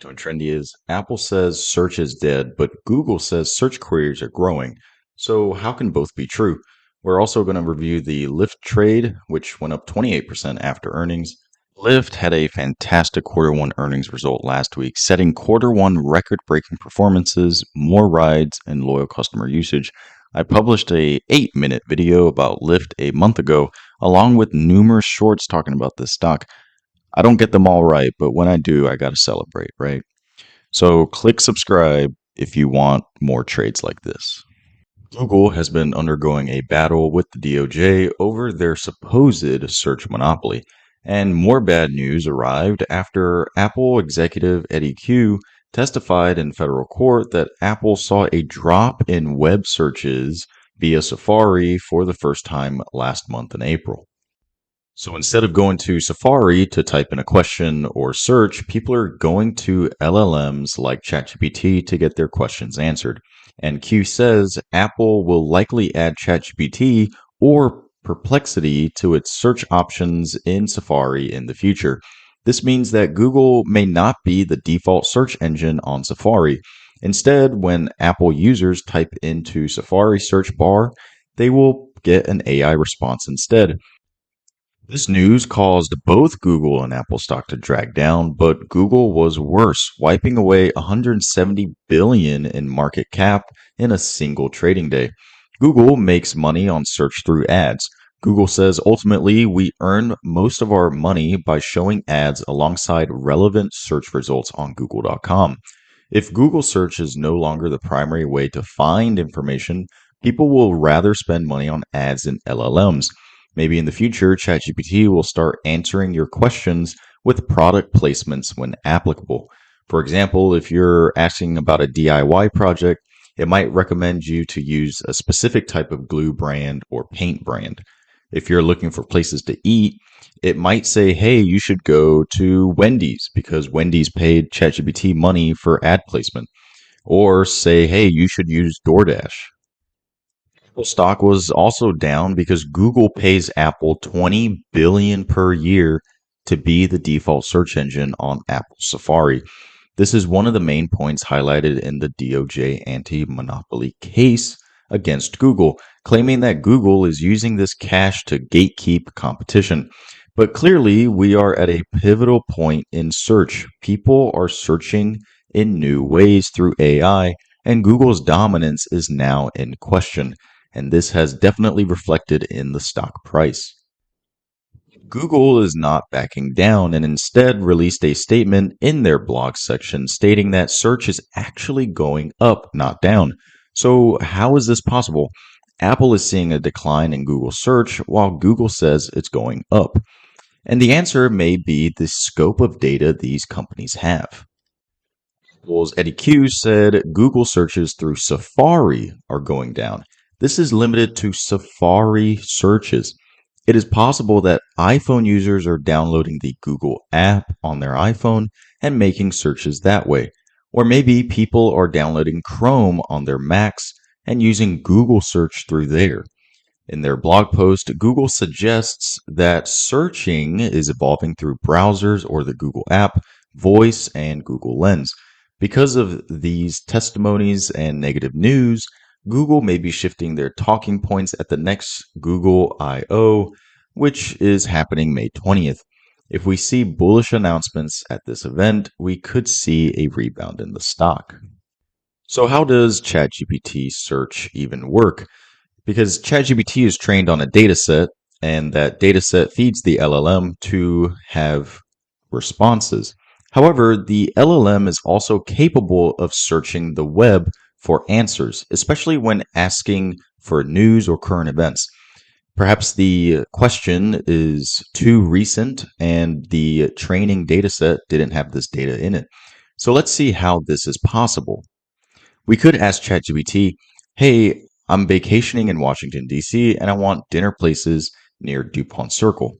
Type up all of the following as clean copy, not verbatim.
To Intrendias, Apple says search is dead, but Google says search queries are growing. So, how can both be true? We're also going to review the Lyft trade, which went up 28% after earnings. Lyft had a fantastic quarter one earnings result last week, setting quarter one record breaking performances, more rides, and loyal customer usage. I published a 8-minute video about Lyft a month ago, along with numerous shorts talking about this stock. I don't get them all right, but when I do, I got to celebrate, right? So click subscribe if you want more trades like this. Google has been undergoing a battle with the DOJ over their supposed search monopoly. And more bad news arrived after Apple executive Eddie Q testified in federal court that Apple saw a drop in web searches via Safari for the first time last month in April. So instead of going to Safari to type in a question or search, people are going to LLMs like ChatGPT to get their questions answered. And Q says Apple will likely add ChatGPT or Perplexity to its search options in Safari in the future. This means that Google may not be the default search engine on Safari. Instead, when Apple users type into Safari search bar, they will get an AI response instead. This news caused both Google and Apple stock to drag down, but Google was worse, wiping away 170 billion in market cap in a single trading day. Google makes money on search through ads. Google says ultimately we earn most of our money by showing ads alongside relevant search results on google.com. If Google search is no longer the primary way to find information, people will rather spend money on ads in LLMs. Maybe in the future, ChatGPT will start answering your questions with product placements when applicable. For example, if you're asking about a DIY project, it might recommend you to use a specific type of glue brand or paint brand. If you're looking for places to eat, it might say, hey, you should go to Wendy's because Wendy's paid ChatGPT money for ad placement. Or say, hey, you should use DoorDash. Apple stock was also down because Google pays Apple 20 billion per year to be the default search engine on Apple Safari. This is one of the main points highlighted in the DOJ anti-monopoly case against Google, claiming that Google is using this cash to gatekeep competition. But clearly, we are at a pivotal point in search. People are searching in new ways through AI, and Google's dominance is now in question. And this has definitely reflected in the stock price. Google is not backing down and instead released a statement in their blog section stating that search is actually going up, not down. So, how is this possible? Apple is seeing a decline in Google search while Google says it's going up. And the answer may be the scope of data these companies have. Apple's Eddie Q said Google searches through Safari are going down. This is limited to Safari searches. It is possible that iPhone users are downloading the Google app on their iPhone and making searches that way. Or maybe people are downloading Chrome on their Macs and using Google search through there. In their blog post, Google suggests that searching is evolving through browsers or the Google app, voice, and Google Lens. Because of these testimonies and negative news, Google may be shifting their talking points at the next Google I/O, which is happening May 20th. If we see bullish announcements at this event, we could see a rebound in the stock. So how does ChatGPT search even work? Because ChatGPT is trained on a data set, and that data set feeds the LLM to have responses. However, the LLM is also capable of searching the web for answers, especially when asking for news or current events. Perhaps the question is too recent and the training dataset didn't have this data in it. So let's see how this is possible. We could ask ChatGPT, hey, I'm vacationing in Washington, D.C., and I want dinner places near DuPont Circle.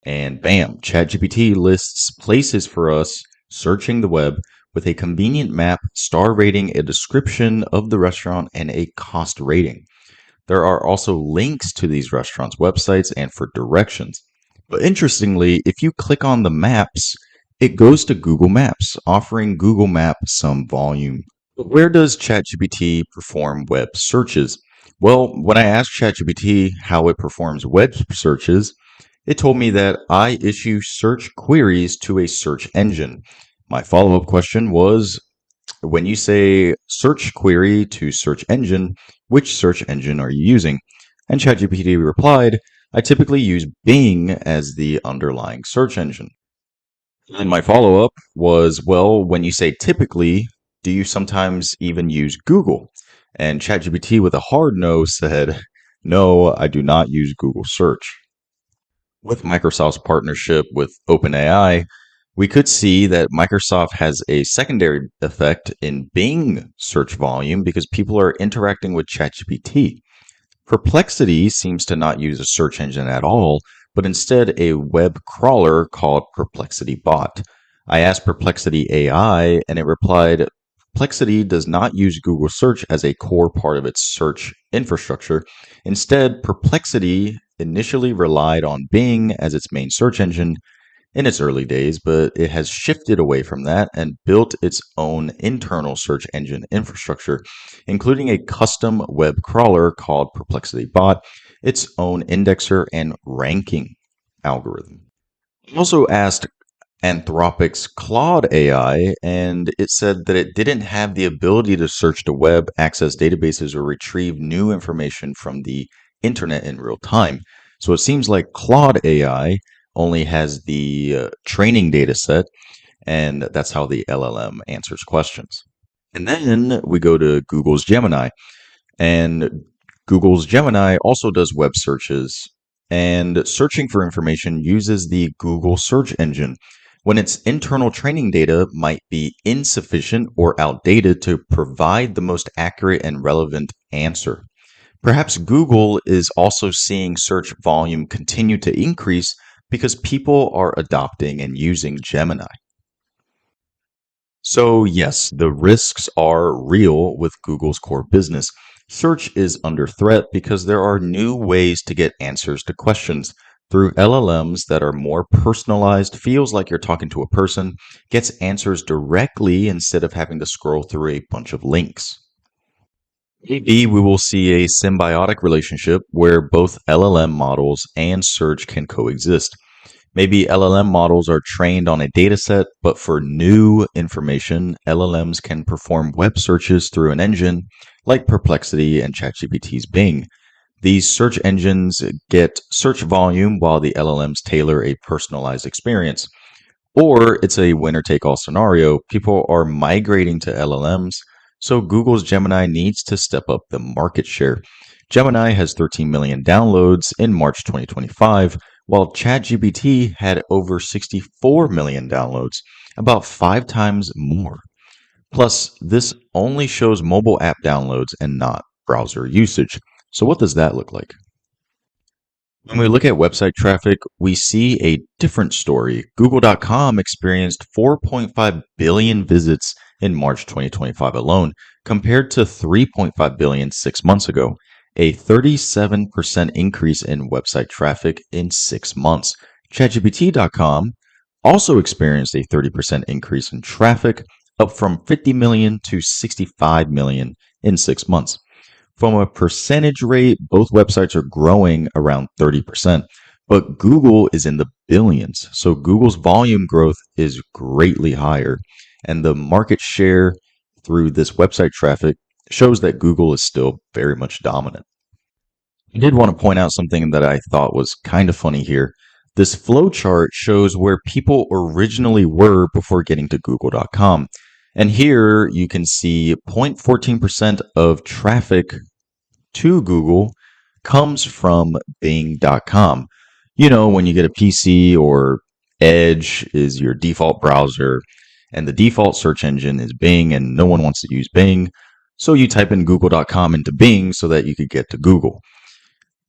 And bam, ChatGPT lists places for us searching the web with a convenient map, star rating, a description of the restaurant, and a cost rating. There are also links to these restaurants' websites and for directions. But interestingly, if you click on the maps, it goes to Google Maps, offering Google Maps some volume. But where does ChatGPT perform web searches? Well, when I asked ChatGPT how it performs web searches, it told me that I issue search queries to a search engine. My follow up question was, when you say search query to search engine, which search engine are you using? And ChatGPT replied, I typically use Bing as the underlying search engine. And my follow up was, well, when you say typically, do you sometimes even use Google? And ChatGPT with a hard no said, no, I do not use Google search. With Microsoft's partnership with OpenAI, we could see that Microsoft has a secondary effect in Bing search volume because people are interacting with ChatGPT. Perplexity seems to not use a search engine at all, but instead a web crawler called Perplexity Bot. I asked Perplexity AI, and it replied, Perplexity does not use Google search as a core part of its search infrastructure. Instead, Perplexity initially relied on Bing as its main search engine in its early days, but it has shifted away from that and built its own internal search engine infrastructure, including a custom web crawler called Perplexity Bot, its own indexer and ranking algorithm. I also asked Anthropic's Claude AI, and it said that it didn't have the ability to search the web, access databases, or retrieve new information from the internet in real time. So it seems like Claude AI only has the training data set, and that's how the LLM answers questions. And then we go to Google's Gemini, and Google's Gemini also does web searches, and searching for information uses the Google search engine when its internal training data might be insufficient or outdated to provide the most accurate and relevant answer. Perhaps Google is also seeing search volume continue to increase because people are adopting and using Gemini. So, yes, the risks are real with Google's core business. Search is under threat because there are new ways to get answers to questions through LLMs that are more personalized, feels like you're talking to a person, gets answers directly instead of having to scroll through a bunch of links. Maybe we will see a symbiotic relationship where both LLM models and search can coexist. Maybe LLM models are trained on a dataset, but for new information, LLMs can perform web searches through an engine like Perplexity and ChatGPT's Bing. These search engines get search volume while the LLMs tailor a personalized experience. Or it's a winner take all scenario. People are migrating to LLMs, so Google's Gemini needs to step up the market share. Gemini has 13 million downloads in March 2025, while ChatGPT had over 64 million downloads, about 5 times more. Plus, this only shows mobile app downloads and not browser usage. So, what does that look like? When we look at website traffic, we see a different story. Google.com experienced 4.5 billion visits in March 2025 alone, compared to 3.5 billion 6 months ago, a 37% increase in website traffic in 6 months. ChatGPT.com also experienced a 30% increase in traffic, up from 50 million to 65 million in 6 months. From a percentage rate, both websites are growing around 30%, but Google is in the billions. So Google's volume growth is greatly higher, and the market share through this website traffic shows that Google is still very much dominant. I did want to point out something that I thought was kind of funny here. This flow chart shows where people originally were before getting to Google.com. And here you can see 0.14% of traffic to Google comes from Bing.com. You know, when you get a PC or Edge is your default browser, and the default search engine is Bing, and no one wants to use Bing. So you type in Google.com into Bing so that you could get to Google.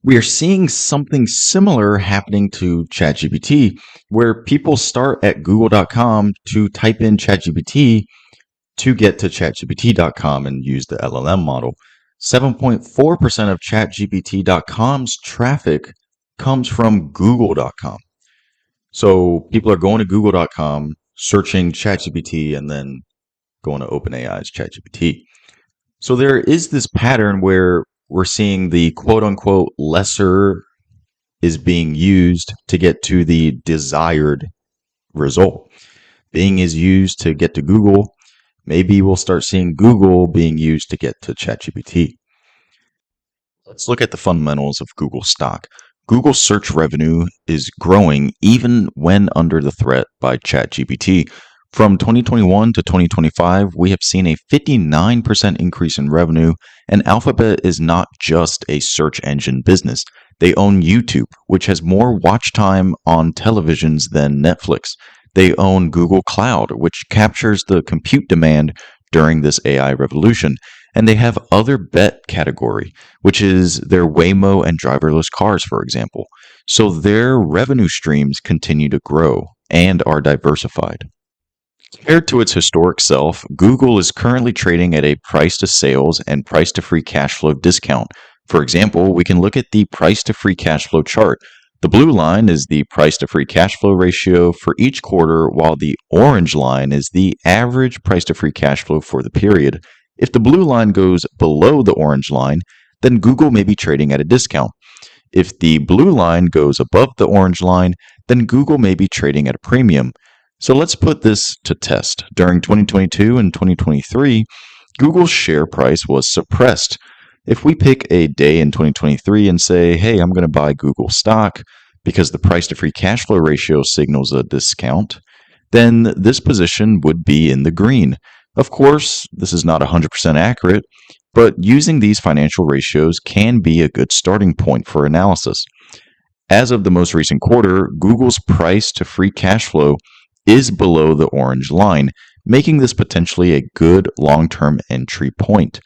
We are seeing something similar happening to ChatGPT, where people start at Google.com to type in ChatGPT to get to ChatGPT.com and use the LLM model. 7.4% of ChatGPT.com's traffic comes from Google.com. So people are going to Google.com, searching ChatGPT, and then going to OpenAI's ChatGPT. So there is this pattern where we're seeing the quote unquote lesser is being used to get to the desired result. Bing is used to get to Google. Maybe we'll start seeing Google being used to get to ChatGPT. Let's look at the fundamentals of Google stock. Google search revenue is growing even when under the threat by ChatGPT. From 2021 to 2025, we have seen a 59% increase in revenue, and Alphabet is not just a search engine business. They own YouTube, which has more watch time on televisions than Netflix. They own Google Cloud, which captures the compute demand during this AI revolution. And they have other bet category, which is their Waymo and driverless cars, for example. So their revenue streams continue to grow and are diversified. Compared to its historic self, Google is currently trading at a price to sales and price to free cash flow discount. For example, we can look at the price to free cash flow chart. The blue line is the price to free cash flow ratio for each quarter, while the orange line is the average price to free cash flow for the period. If the blue line goes below the orange line, then Google may be trading at a discount. If the blue line goes above the orange line, then Google may be trading at a premium. So let's put this to test. During 2022 and 2023, Google's share price was suppressed. If we pick a day in 2023 and say, hey, I'm going to buy Google stock because the price to free cash flow ratio signals a discount, then this position would be in the green. Of course, this is not 100% accurate, but using these financial ratios can be a good starting point for analysis. As of the most recent quarter, Google's price to free cash flow is below the orange line, making this potentially a good long-term entry point.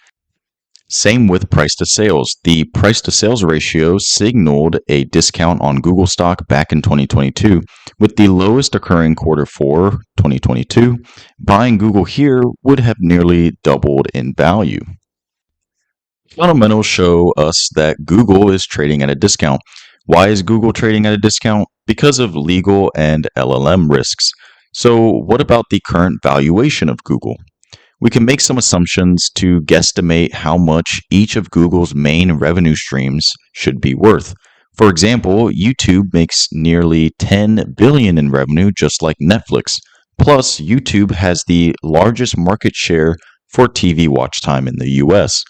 Same with price to sales. The price to sales ratio signaled a discount on Google stock back in 2022, with the lowest occurring Q4 2022. Buying Google here would have nearly doubled in value. Fundamentals show us that Google is trading at a discount. Why is Google trading at a discount? Because of legal and LLM risks. So what about the current valuation of Google? We can make some assumptions to guesstimate how much each of Google's main revenue streams should be worth. For example, YouTube makes nearly $10 billion in revenue, just like Netflix. Plus, YouTube has the largest market share for TV watch time in the US.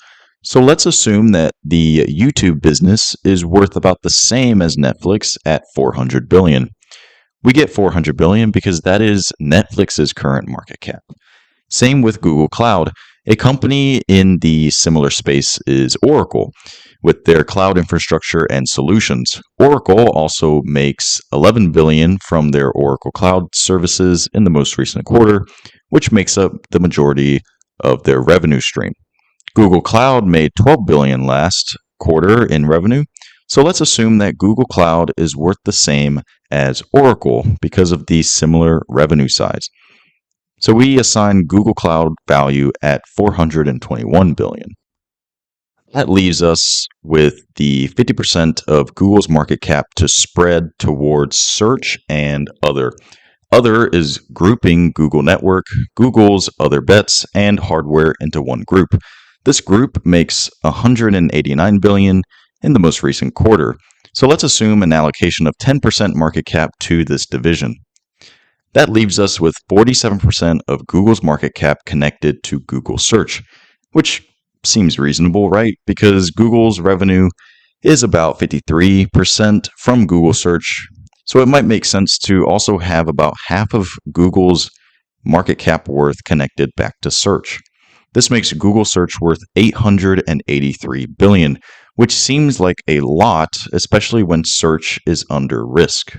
So let's assume that the YouTube business is worth about the same as Netflix at $400 billion. We get $400 billion because that is Netflix's current market cap. Same with Google Cloud. A company in the similar space is Oracle, with their cloud infrastructure and solutions. Oracle also makes $11 billion from their Oracle Cloud services in the most recent quarter, which makes up the majority of their revenue stream. Google Cloud made $12 billion last quarter in revenue, so let's assume that Google Cloud is worth the same as Oracle because of the similar revenue size. So we assign Google Cloud value at $421 billion. That leaves us with the 50% of Google's market cap to spread towards search and other. Other is grouping Google Network, Google's other bets, and hardware into one group. This group makes $189 billion in the most recent quarter. So let's assume an allocation of 10% market cap to this division. That leaves us with 47% of Google's market cap connected to Google Search, which seems reasonable, right? Because Google's revenue is about 53% from Google Search. So it might make sense to also have about half of Google's market cap worth connected back to search. This makes Google Search worth $883 billion, which seems like a lot, especially when search is under risk.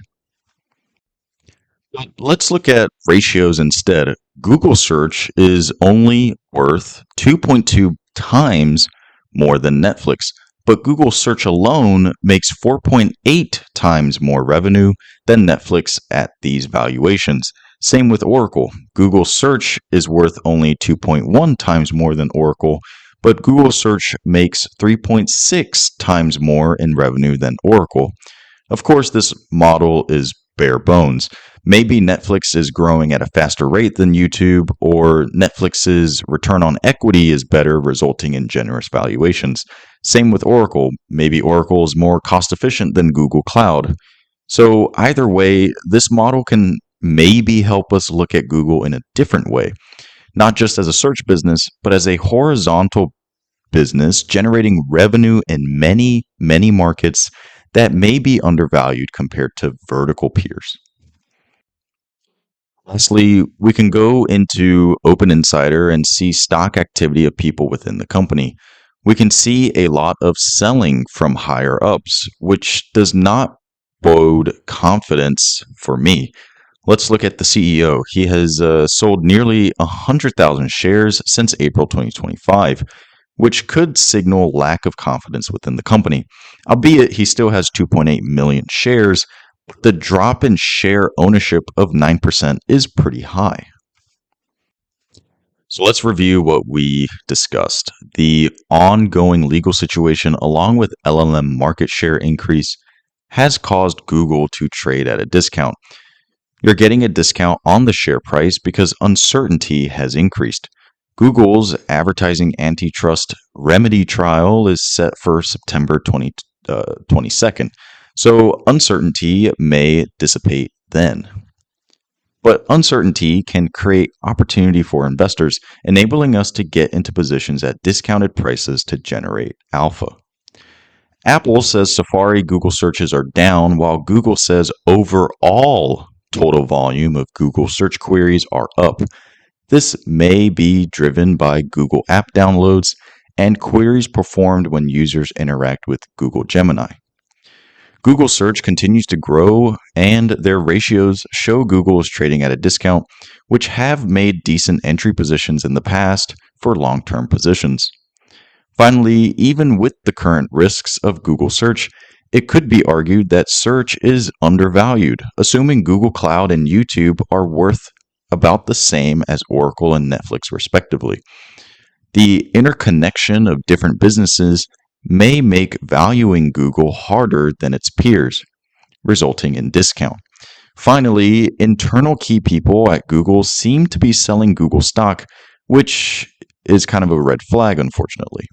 Let's look at ratios instead. Google Search is only worth 2.2 times more than Netflix, but Google Search alone makes 4.8 times more revenue than Netflix at these valuations. Same with Oracle. Google Search is worth only 2.1 times more than Oracle, but Google search makes 3.6 times more in revenue than Oracle. Of course, this model is bare bones. Maybe Netflix is growing at a faster rate than YouTube, or Netflix's return on equity is better, resulting in generous valuations. Same with Oracle. Maybe Oracle is more cost efficient than Google Cloud. So, either way, this model can maybe help us look at Google in a different way, not just as a search business, but as a horizontal business generating revenue in many, many markets that may be undervalued compared to vertical peers. Lastly, we can go into Open Insider and see stock activity of people within the company. We can see a lot of selling from higher ups, which does not bode confidence for me. Let's look at the CEO. He has sold nearly 100,000 shares since April 2025, which could signal lack of confidence within the company. Albeit he still has 2.8 million shares, the drop in share ownership of 9% is pretty high. So let's review what we discussed. The ongoing legal situation, along with LLM market share increase, has caused Google to trade at a discount. You're getting a discount on the share price because uncertainty has increased. Google's advertising antitrust remedy trial is set for September 22nd, so uncertainty may dissipate then. But uncertainty can create opportunity for investors, enabling us to get into positions at discounted prices to generate alpha. Apple says Safari Google searches are down, while Google says overall total volume of Google search queries are up. This may be driven by Google app downloads and queries performed when users interact with Google Gemini. Google search continues to grow, and their ratios show Google is trading at a discount, which have made decent entry positions in the past for long-term positions. Finally, even with the current risks of Google search, it could be argued that search is undervalued, assuming Google Cloud and YouTube are worth about the same as Oracle and Netflix, respectively. The interconnection of different businesses may make valuing Google harder than its peers, resulting in discount. Finally, internal key people at Google seem to be selling Google stock, which is kind of a red flag, unfortunately.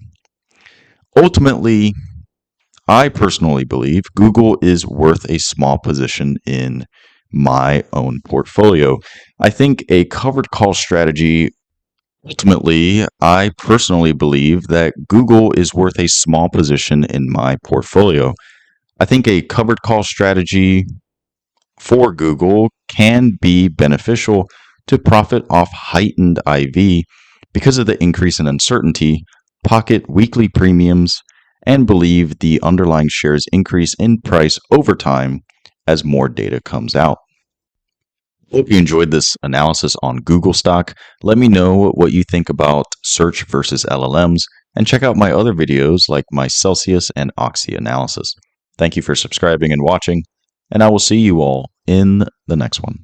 Ultimately, I personally believe Google is worth a small position in my own portfolio. I think a covered call strategy, ultimately, I personally believe that Google is worth a small position in my portfolio. I think a covered call strategy for Google can be beneficial to profit off heightened IV because of the increase in uncertainty, pocket weekly premiums, and believe the underlying shares increase in price over time as more data comes out. Hope you enjoyed this analysis on Google stock. Let me know what you think about search versus LLMs, and check out my other videos like my Celsius and Oxy analysis. Thank you for subscribing and watching, and I will see you all in the next one.